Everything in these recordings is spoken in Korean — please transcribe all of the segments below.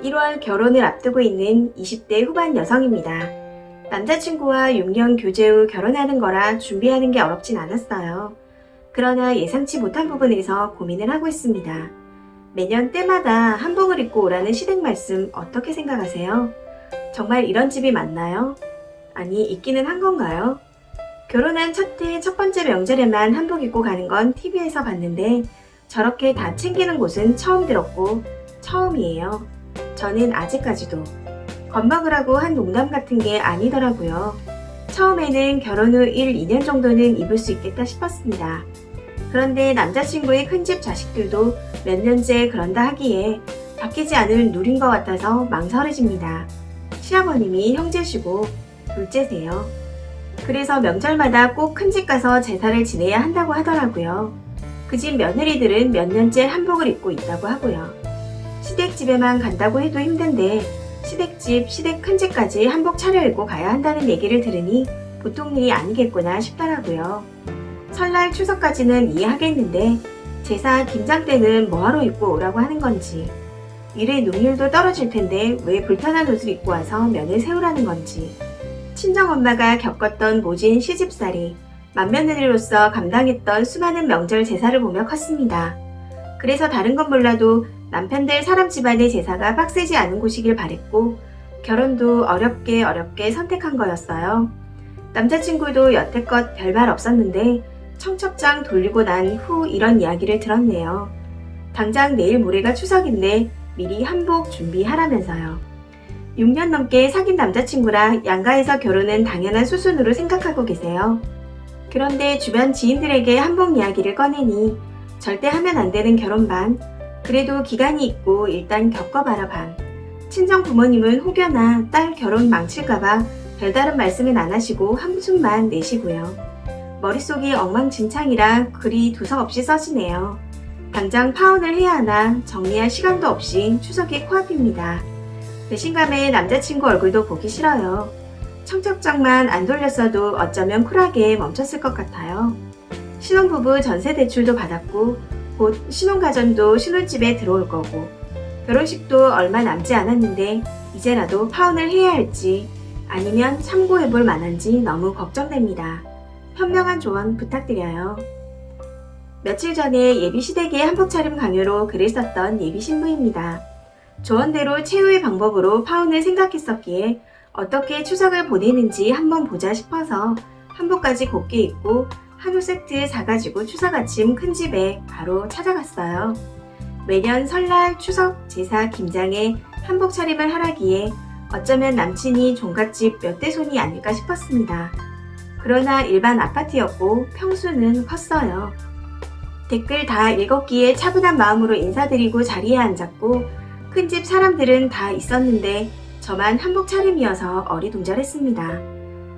1월 결혼을 앞두고 있는 20대 후반 여성입니다. 남자친구와 6년 교제 후 결혼하는 거라 준비하는 게 어렵진 않았어요. 그러나 예상치 못한 부분에서 고민을 하고 있습니다. 매년 때마다 한복을 입고 오라는 시댁 말씀 어떻게 생각하세요? 정말 이런 집이 맞나요? 아니, 있기는 한 건가요? 결혼한 첫 해 첫 번째 명절에만 한복 입고 가는 건 TV에서 봤는데 저렇게 다 챙기는 곳은 처음 들었고 처음이에요. 저는 아직까지도 겁먹으라고 한 농담 같은 게 아니더라고요. 처음에는 결혼 후 1, 2년 정도는 입을 수 있겠다 싶었습니다. 그런데 남자친구의 큰집 자식들도 몇 년째 그런다 하기에 바뀌지 않을 누린 것 같아서 망설여집니다. 시아버님이 형제시고 둘째세요. 그래서 명절마다 꼭 큰집 가서 제사를 지내야 한다고 하더라고요. 그 집 며느리들은 몇 년째 한복을 입고 있다고 하고요. 시댁집에만 간다고 해도 힘든데 시댁집, 시댁 큰집까지 한복 차려입고 가야 한다는 얘기를 들으니 보통 일이 아니겠구나 싶더라고요. 설날 추석까지는 이해하겠는데 제사 김장 때는 뭐하러 입고 오라고 하는 건지, 일의 능률도 떨어질 텐데 왜 불편한 옷을 입고 와서 면을 세우라는 건지, 친정엄마가 겪었던 모진 시집살이, 맏며느리로서 감당했던 수많은 명절 제사를 보며 컸습니다. 그래서 다른 건 몰라도 남편들 사람 집안의 제사가 빡세지 않은 곳이길 바랬고 결혼도 어렵게 선택한 거였어요. 남자친구도 여태껏 별말 없었는데 청첩장 돌리고 난 후 이런 이야기를 들었네요. 당장 내일 모레가 추석인데 미리 한복 준비하라면서요. 6년 넘게 사귄 남자친구라 양가에서 결혼은 당연한 수순으로 생각하고 계세요. 그런데 주변 지인들에게 한복 이야기를 꺼내니 절대 하면 안 되는 결혼 반, 그래도 기간이 있고 일단 겪어봐라 반, 친정 부모님은 혹여나 딸 결혼 망칠까봐 별다른 말씀은 안 하시고 한숨만 내시고요. 머릿속이 엉망진창이라 글이 두서없이 써지네요. 당장 파혼을 해야 하나 정리할 시간도 없이 추석이 코앞입니다. 배신감에 남자친구 얼굴도 보기 싫어요. 청첩장만 안 돌렸어도 어쩌면 쿨하게 멈췄을 것 같아요. 신혼부부 전세 대출도 받았고 곧 신혼가전도 신혼집에 들어올 거고 결혼식도 얼마 남지 않았는데 이제라도 파혼을 해야 할지 아니면 참고해볼 만한지 너무 걱정됩니다. 현명한 조언 부탁드려요. 며칠 전에 예비시댁의 한복 차림 강요로 글을 썼던 예비신부입니다. 조언대로 최후의 방법으로 파혼을 생각했었기에 어떻게 추석을 보내는지 한번 보자 싶어서 한복까지 곱게 입고 한우 세트 사가지고 추석 아침 큰 집에 바로 찾아갔어요. 매년 설날, 추석, 제사, 김장에 한복 차림을 하라기에 어쩌면 남친이 종갓집 몇 대 손이 아닐까 싶었습니다. 그러나 일반 아파트였고 평수는 컸어요. 댓글 다 읽었기에 차분한 마음으로 인사드리고 자리에 앉았고 큰 집 사람들은 다 있었는데 저만 한복 차림이어서 어리둥절했습니다.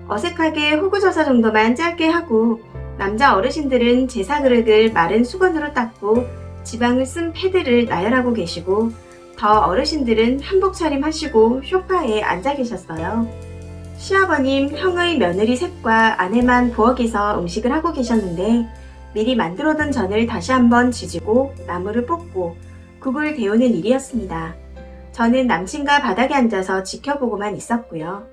어색하게 호구조사 정도만 짧게 하고 남자 어르신들은 제사 그릇을 마른 수건으로 닦고 지방을 쓴 패드를 나열하고 계시고 더 어르신들은 한복 차림 하시고 소파에 앉아 계셨어요. 시아버님, 형의 며느리 셋과 아내만 부엌에서 음식을 하고 계셨는데 미리 만들어둔 전을 다시 한번 지지고 나물을 볶고 국을 데우는 일이었습니다. 저는 남친과 바닥에 앉아서 지켜보고만 있었고요.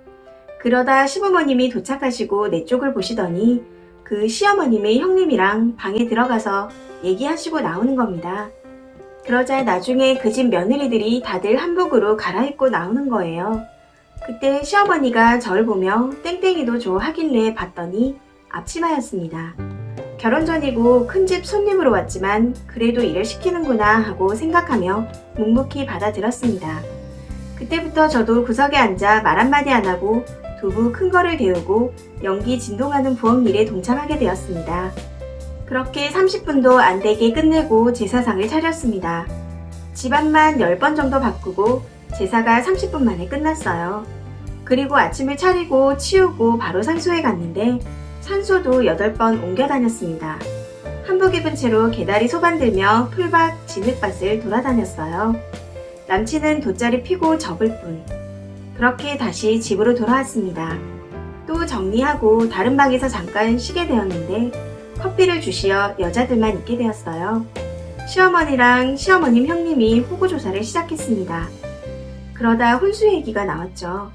그러다 시부모님이 도착하시고 내 쪽을 보시더니 그 시어머님의 형님이랑 방에 들어가서 얘기하시고 나오는 겁니다. 그러자 나중에 그 집 며느리들이 다들 한복으로 갈아입고 나오는 거예요. 그때 시어머니가 저를 보며 땡땡이도 줘 하길래 봤더니 앞치마였습니다. 결혼 전이고 큰 집 손님으로 왔지만 그래도 일을 시키는구나 하고 생각하며 묵묵히 받아들였습니다. 그때부터 저도 구석에 앉아 말 한마디 안 하고 두부 큰 거를 데우고 연기 진동하는 부엌 일에 동참하게 되었습니다. 그렇게 30분도 안 되게 끝내고 제사상을 차렸습니다. 집안만 10번 정도 바꾸고 제사가 30분 만에 끝났어요. 그리고 아침을 차리고 치우고 바로 산소에 갔는데 산소도 8번 옮겨 다녔습니다. 한복 입은 채로 개다리 소반들며 풀밭, 진흙밭을 돌아다녔어요. 남친은 돗자리 피고 접을 뿐. 그렇게 다시 집으로 돌아왔습니다. 또 정리하고 다른 방에서 잠깐 쉬게 되었는데 커피를 주시어 여자들만 있게 되었어요. 시어머니랑 시어머님 형님이 호구조사를 시작했습니다. 그러다 혼수 얘기가 나왔죠.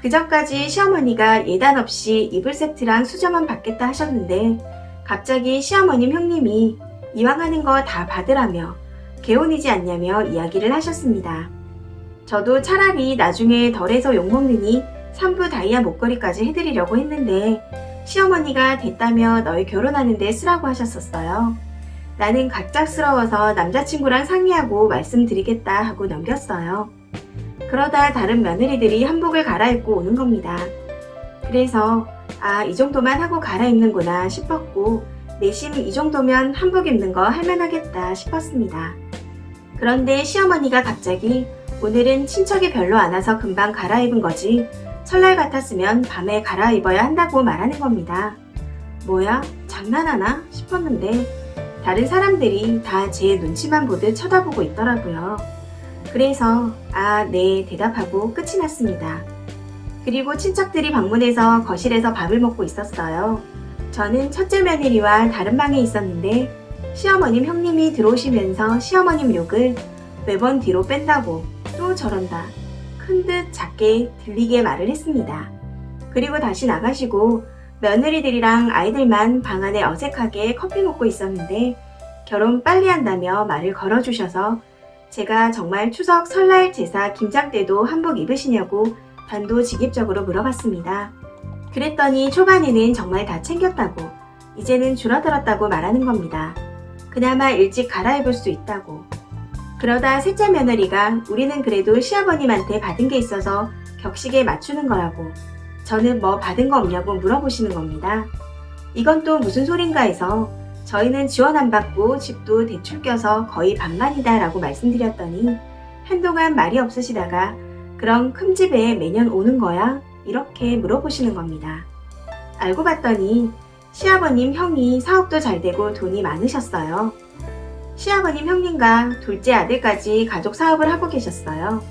그전까지 시어머니가 예단 없이 이불 세트랑 수저만 받겠다 하셨는데 갑자기 시어머님 형님이 이왕 하는 거 다 받으라며 개운이지 않냐며 이야기를 하셨습니다. 저도 차라리 나중에 덜해서 욕먹느니 산부 다이아 목걸이까지 해드리려고 했는데 시어머니가 됐다며 너희 결혼하는데 쓰라고 하셨었어요. 나는 갑작스러워서 남자친구랑 상의하고 말씀드리겠다 하고 넘겼어요. 그러다 다른 며느리들이 한복을 갈아입고 오는 겁니다. 그래서 이 정도만 하고 갈아입는구나 싶었고 내심 이 정도면 한복 입는 거 할만하겠다 싶었습니다. 그런데 시어머니가 갑자기 오늘은 친척이 별로 안 와서 금방 갈아입은 거지 설날 같았으면 밤에 갈아입어야 한다고 말하는 겁니다. 뭐야? 장난하나? 싶었는데 다른 사람들이 다 제 눈치만 보듯 쳐다보고 있더라고요. 그래서 네 대답하고 끝이 났습니다. 그리고 친척들이 방문해서 거실에서 밥을 먹고 있었어요. 저는 첫째 며느리와 다른 방에 있었는데 시어머님 형님이 들어오시면서 시어머님 욕을 매번 뒤로 뺀다고 또 저런다 큰 듯 작게 들리게 말을 했습니다. 그리고 다시 나가시고 며느리들이랑 아이들만 방 안에 어색하게 커피 먹고 있었는데 결혼 빨리 한다며 말을 걸어주셔서 제가 정말 추석 설날 제사 김장 때도 한복 입으시냐고 단도직입적으로 물어봤습니다. 그랬더니 초반에는 정말 다 챙겼다고 이제는 줄어들었다고 말하는 겁니다. 그나마 일찍 갈아입을 수 있다고. 그러다 셋째 며느리가 우리는 그래도 시아버님한테 받은 게 있어서 격식에 맞추는 거라고 저는 뭐 받은 거 없냐고 물어보시는 겁니다. 이건 또 무슨 소린가 해서 저희는 지원 안 받고 집도 대출 껴서 거의 반반이다 라고 말씀드렸더니 한동안 말이 없으시다가 그럼 큰 집에 매년 오는 거야? 이렇게 물어보시는 겁니다. 알고 봤더니 시아버님 형이 사업도 잘 되고 돈이 많으셨어요. 시아버님 형님과 둘째 아들까지 가족 사업을 하고 계셨어요.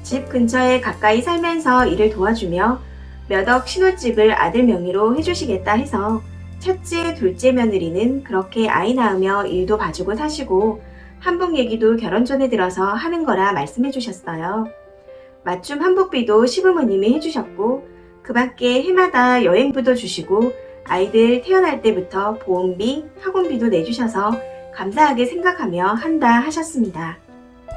집 근처에 가까이 살면서 일을 도와주며 몇 억 신혼집을 아들 명의로 해주시겠다 해서 첫째, 둘째 며느리는 그렇게 아이 낳으며 일도 봐주고 사시고 한복 얘기도 결혼 전에 들어서 하는 거라 말씀해 주셨어요. 맞춤 한복비도 시부모님이 해주셨고 그 밖에 해마다 여행부도 주시고 아이들 태어날 때부터 보험비, 학원비도 내주셔서 감사하게 생각하며 한다 하셨습니다.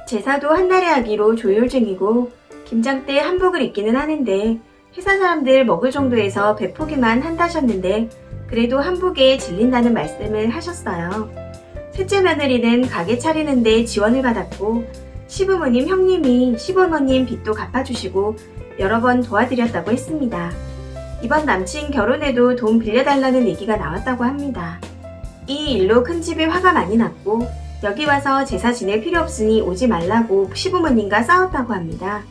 제사도 한날에 하기로 조율 중이고 김장 때 한복을 입기는 하는데 회사 사람들 먹을 정도에서 배포기만 한다셨는데 그래도 한복에 질린다는 말씀을 하셨어요. 셋째 며느리는 가게 차리는데 지원을 받았고 시부모님 형님이 시부모님 빚도 갚아주시고 여러 번 도와드렸다고 했습니다. 이번 남친 결혼에도 돈 빌려달라는 얘기가 나왔다고 합니다. 이 일로 큰 집에 화가 많이 났고 여기 와서 제사 지낼 필요 없으니 오지 말라고 시부모님과 싸웠다고 합니다.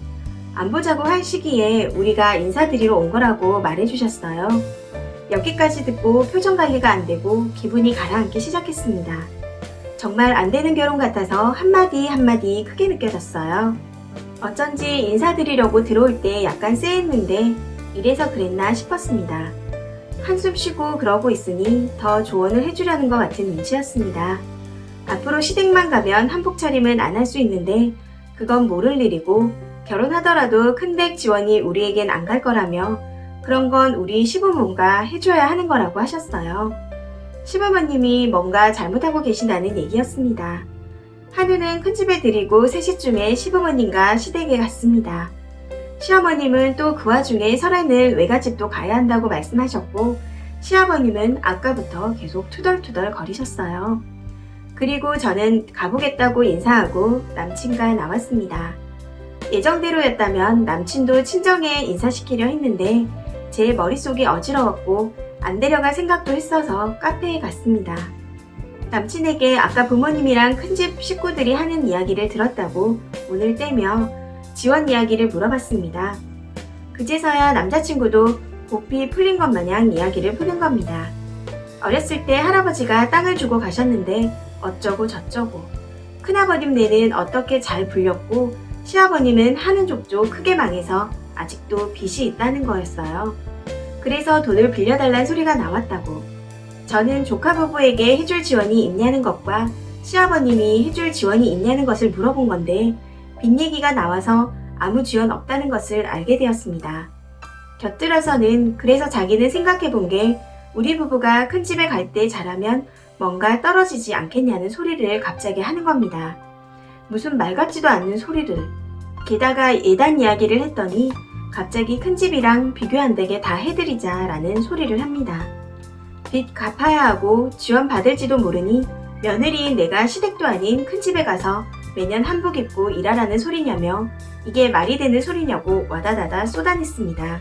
안 보자고 할 시기에 우리가 인사드리러 온 거라고 말해주셨어요. 여기까지 듣고 표정 관리가 안 되고 기분이 가라앉기 시작했습니다. 정말 안 되는 결혼 같아서 한마디 한마디 크게 느껴졌어요. 어쩐지 인사드리려고 들어올 때 약간 쎄했는데 이래서 그랬나 싶었습니다. 한숨 쉬고 그러고 있으니 더 조언을 해주려는 것 같은 눈치였습니다. 앞으로 시댁만 가면 한복 차림은 안 할 수 있는데 그건 모를 일이고 결혼하더라도 큰댁 지원이 우리에겐 안 갈 거라며 그런 건 우리 시부모가 해줘야 하는 거라고 하셨어요. 시부모님이 뭔가 잘못하고 계신다는 얘기였습니다. 한우는 큰집에 드리고 3시쯤에 시부모님과 시댁에 갔습니다. 시어머님은 또 그 와중에 설에는 외갓집도 가야 한다고 말씀하셨고 시아버님은 아까부터 계속 투덜투덜 거리셨어요. 그리고 저는 가보겠다고 인사하고 남친과 나왔습니다. 예정대로였다면 남친도 친정에 인사시키려 했는데 제 머릿속이 어지러웠고 안 데려갈 생각도 했어서 카페에 갔습니다. 남친에게 아까 부모님이랑 큰집 식구들이 하는 이야기를 들었다고 오늘 떼며 지원 이야기를 물어봤습니다. 그제서야 남자친구도 고삐 풀린 것 마냥 이야기를 푸는 겁니다. 어렸을 때 할아버지가 땅을 주고 가셨는데 어쩌고 저쩌고 큰아버님네는 어떻게 잘 불렸고 시아버님은 하는 족족 크게 망해서 아직도 빚이 있다는 거였어요. 그래서 돈을 빌려달란 소리가 나왔다고. 저는 조카 부부에게 해줄 지원이 있냐는 것과 시아버님이 해줄 지원이 있냐는 것을 물어본 건데 빚 얘기가 나와서 아무 지원 없다는 것을 알게 되었습니다. 곁들여서는 그래서 자기는 생각해 본 게 우리 부부가 큰 집에 갈 때 잘하면 뭔가 떨어지지 않겠냐는 소리를 갑자기 하는 겁니다. 무슨 말 같지도 않는 소리를. 게다가 예단 이야기를 했더니 갑자기 큰 집이랑 비교 안 되게 다 해드리자 라는 소리를 합니다. 빚 갚아야 하고 지원 받을지도 모르니 며느리인 내가 시댁도 아닌 큰 집에 가서 매년 한복 입고 일하라는 소리냐며 이게 말이 되는 소리냐고 와다다다 쏟아냈습니다.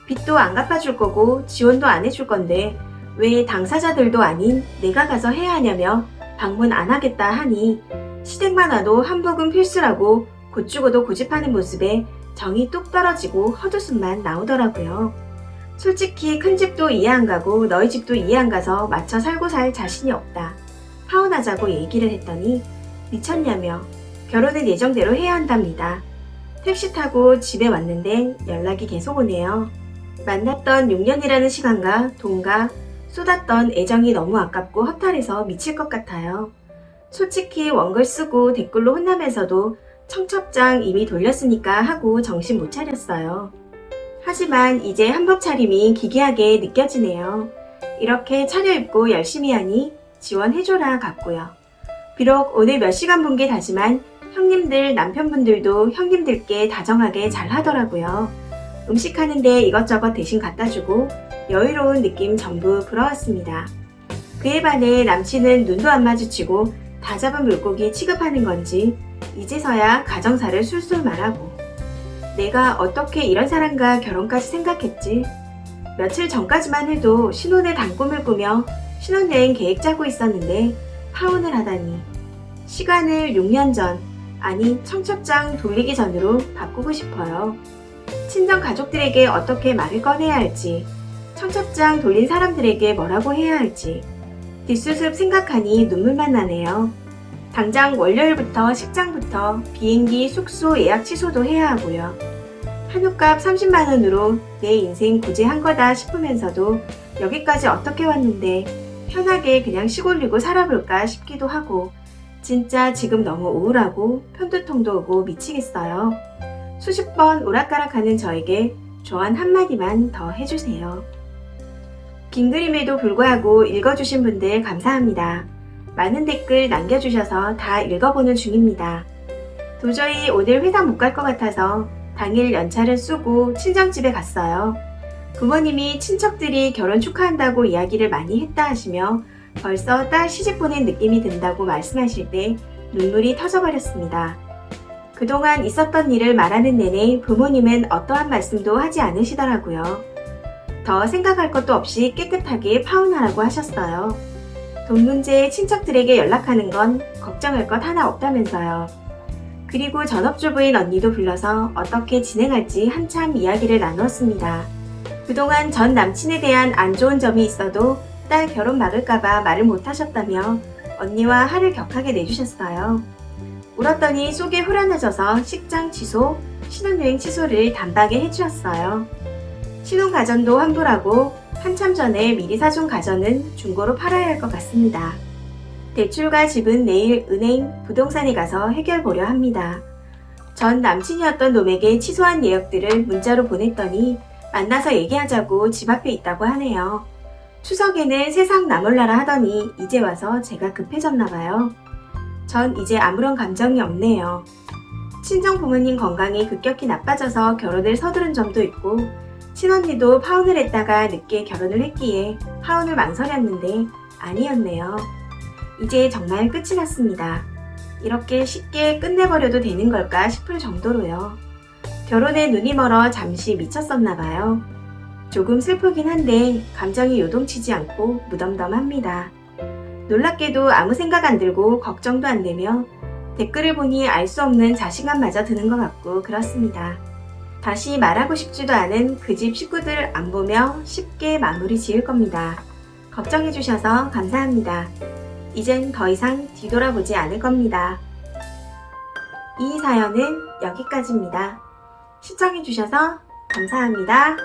빚도 안 갚아줄 거고 지원도 안 해줄 건데 왜 당사자들도 아닌 내가 가서 해야 하냐며 방문 안 하겠다 하니 시댁만 와도 한복은 필수라고 곧죽어도 고집하는 모습에 정이 뚝 떨어지고 헛웃음만 나오더라고요. 솔직히 큰 집도 이해 안 가고 너희 집도 이해 안 가서 맞춰 살고 살 자신이 없다. 파혼하자고 얘기를 했더니 미쳤냐며 결혼은 예정대로 해야 한답니다. 택시 타고 집에 왔는데 연락이 계속 오네요. 만났던 6년이라는 시간과 돈과 쏟았던 애정이 너무 아깝고 허탈해서 미칠 것 같아요. 솔직히 원글 쓰고 댓글로 혼나면서도 청첩장 이미 돌렸으니까 하고 정신 못 차렸어요. 하지만 이제 한복 차림이 기괴하게 느껴지네요. 이렇게 차려입고 열심히 하니 지원해줘라 같고요. 비록 오늘 몇 시간 본 게 다지만 형님들 남편분들도 형님들께 다정하게 잘 하더라고요. 음식 하는데 이것저것 대신 갖다주고 여유로운 느낌 전부 부러웠습니다. 그에 반해 남친은 눈도 안 마주치고 다 잡은 물고기 취급하는 건지 이제서야 가정사를 술술 말하고 내가 어떻게 이런 사람과 결혼까지 생각했지? 며칠 전까지만 해도 신혼의 단꿈을 꾸며 신혼여행 계획 짜고 있었는데 파혼을 하다니 시간을 6년 전, 아니 청첩장 돌리기 전으로 바꾸고 싶어요. 친정 가족들에게 어떻게 말을 꺼내야 할지, 청첩장 돌린 사람들에게 뭐라고 해야 할지 뒷수습 생각하니 눈물만 나네요. 당장 월요일부터 식장부터 비행기 숙소 예약 취소도 해야 하고요. 한우값 30만원으로 내 인생 구제한 거다 싶으면서도 여기까지 어떻게 왔는데 편하게 그냥 시골리고 살아볼까 싶기도 하고 진짜 지금 너무 우울하고 편두통도 오고 미치겠어요. 수십 번 오락가락하는 저에게 조언 한마디만 더 해주세요. 긴 글임에도 불구하고 읽어주신 분들 감사합니다. 많은 댓글 남겨주셔서 다 읽어보는 중입니다. 도저히 오늘 회사 못 갈 것 같아서 당일 연차를 쓰고 친정집에 갔어요. 부모님이 친척들이 결혼 축하한다고 이야기를 많이 했다 하시며 벌써 딸 시집 보낸 느낌이 든다고 말씀하실 때 눈물이 터져버렸습니다. 그동안 있었던 일을 말하는 내내 부모님은 어떠한 말씀도 하지 않으시더라고요. 더 생각할 것도 없이 깨끗하게 파혼하라고 하셨어요. 돈 문제에 친척들에게 연락하는 건 걱정할 것 하나 없다면서요. 그리고 전업주부인 언니도 불러서 어떻게 진행할지 한참 이야기를 나누었습니다. 그동안 전 남친에 대한 안 좋은 점이 있어도 딸 결혼 막을까봐 말을 못하셨다며 언니와 화를 격하게 내주셨어요. 울었더니 속이 후련해져서 식장 취소, 신혼여행 취소를 단박에 해주었어요. 신혼가전도 환불하고 한참 전에 미리 사준 가전은 중고로 팔아야 할 것 같습니다. 대출과 집은 내일 은행, 부동산에 가서 해결 보려 합니다. 전 남친이었던 놈에게 취소한 예약들을 문자로 보냈더니 만나서 얘기하자고 집 앞에 있다고 하네요. 추석에는 세상 나몰라라 하더니 이제 와서 제가 급해졌나봐요. 전 이제 아무런 감정이 없네요. 친정 부모님 건강이 급격히 나빠져서 결혼을 서두른 점도 있고 친언니도 파혼을 했다가 늦게 결혼을 했기에 파혼을 망설였는데 아니었네요. 이제 정말 끝이 났습니다. 이렇게 쉽게 끝내버려도 되는 걸까 싶을 정도로요. 결혼에 눈이 멀어 잠시 미쳤었나봐요. 조금 슬프긴 한데 감정이 요동치지 않고 무덤덤합니다. 놀랍게도 아무 생각 안 들고 걱정도 안 되며 댓글을 보니 알 수 없는 자신감마저 드는 것 같고 그렇습니다. 다시 말하고 싶지도 않은 그 집 식구들 안 보며 쉽게 마무리 지을 겁니다. 걱정해주셔서 감사합니다. 이젠 더 이상 뒤돌아보지 않을 겁니다. 이 사연은 여기까지입니다. 시청해주셔서 감사합니다.